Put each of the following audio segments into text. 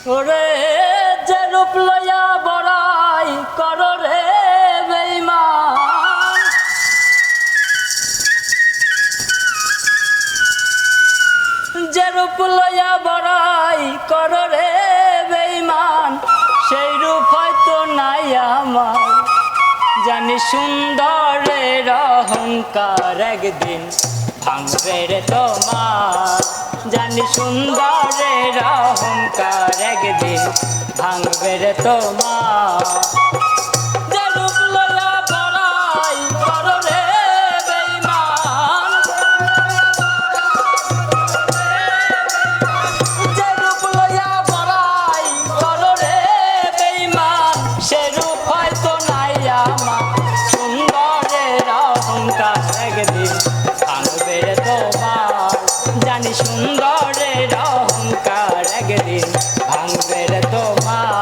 ওরে যে রূপ লইয়া বড়াই কর রে বেঈমান, যে রূপ লইয়া বড়াই কর রে বেঈমান, সেই রূপ হয়তো নাই আমার। জানি সুন্দরের অহংকার একদিন ভাঙবে রে তোমার, জানি সুন্দরের অহংকার একদিন ভাঙবে রে তোমার। যে রূপ লইয়া বড়াই কর রে বেঈমান, যে রূপ লইয়া বড়াই কর রে বেঈমান, সে রূপ হয়তো নাই আমার। সুন্দরের অহংকার একদিন ভাঙবে রে তোমার, জানি সুন্দরের অহংকার একদিন ভাঙবে রে তোমার।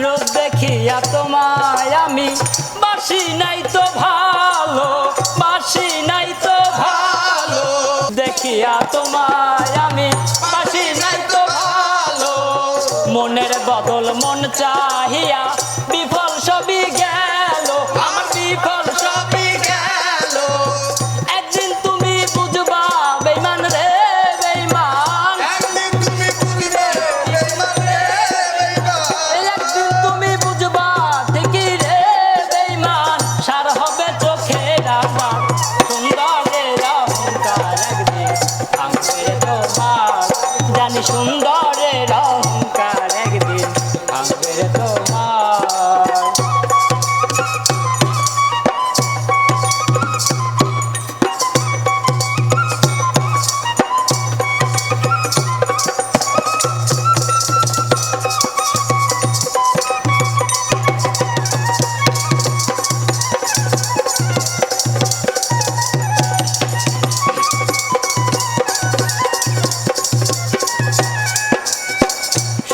রূপ দেখিয়া তোমায় আমি বাসি নাই তো ভালো, বাসি নাই তো ভালো, দেখিয়া তোমায় আমি বাসি নাই তো ভালো। মনের বদল মন চাহিয়া বিফল সবই গেল, আমার বিফল সবই গেল। একদিন তুমি বুঝবা বেঈমান রে বেঈমান, একদিন তুমি বুঝবা ঠিকই রে বেঈমান। সার হবে চোখের আমার, সুন্দরের অহংকার একদিন ভাঙবে তোমার, জানি সুন্দরের অহংকার একদিন ভাঙবে তোমার।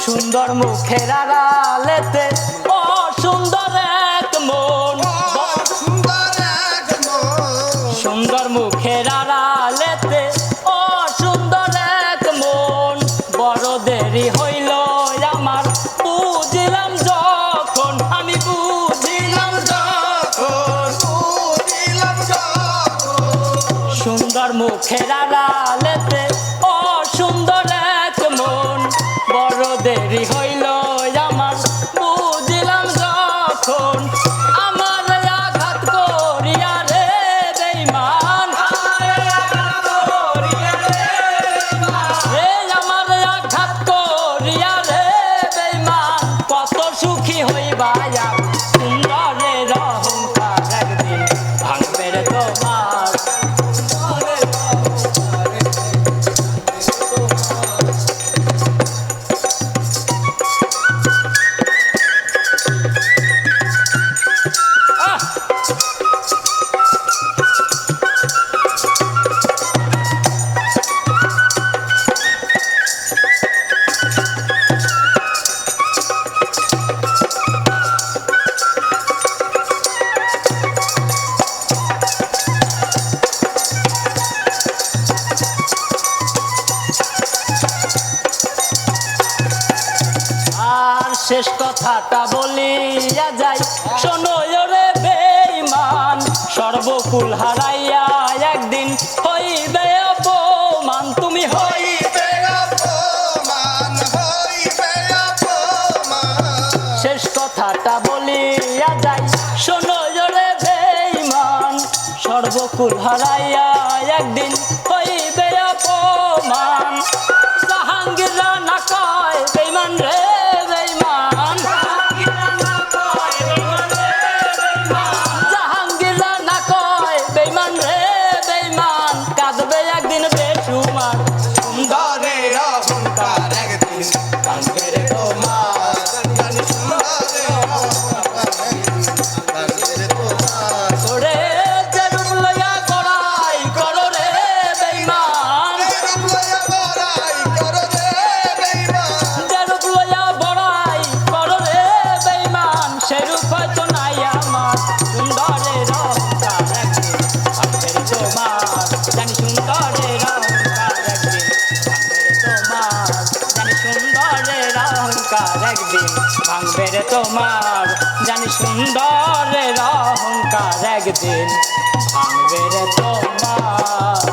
সুন্দর মুখের আড়ালেতে অসুন্দর এক মন, সুন্দর মুখের আড়ালেতে অসুন্দর এক মন। বড় দেরি হইল আমার বুঝিলাম যখন, আমি বুঝিলাম যখন, সুন্দর মুখের আড়ালেতে অসুন্দর এক মন। বড় দেরি হইল আমার বুঝিলাম যখন, আমার আঘাত করিয়া রে বেঈমান, আমার আঘাত করিয়া রে বেঈমান। কত সুখী হইবা সুন্দরের অহংকার একদিন ভাঙবে রে তোমার। শেষ কথাটা বলিয়া যাই, শোনো রে বেঈমান, সর্বকুল হারাইয়া একদিন হইবে অপমান, তুমি হইবে অপমান, হইবে অপমান। শেষ কথাটা বলিয়া যাই, শোনো রে বেঈমান, সর্বকুল হারাইয়া একদিন হইবে অপমান। জাহাঙ্গীর রানা কয় বেঈমান রে বেঈমান, জাহাঙ্গীর রানা কয় বেঈমান রে বেঈমান। কাঁদবে একদিন বেশু অহংকার একদিন ভাঙবে রে তোমার, জানি সুন্দরের অহংকার একদিন ভাঙবে রে তোমার।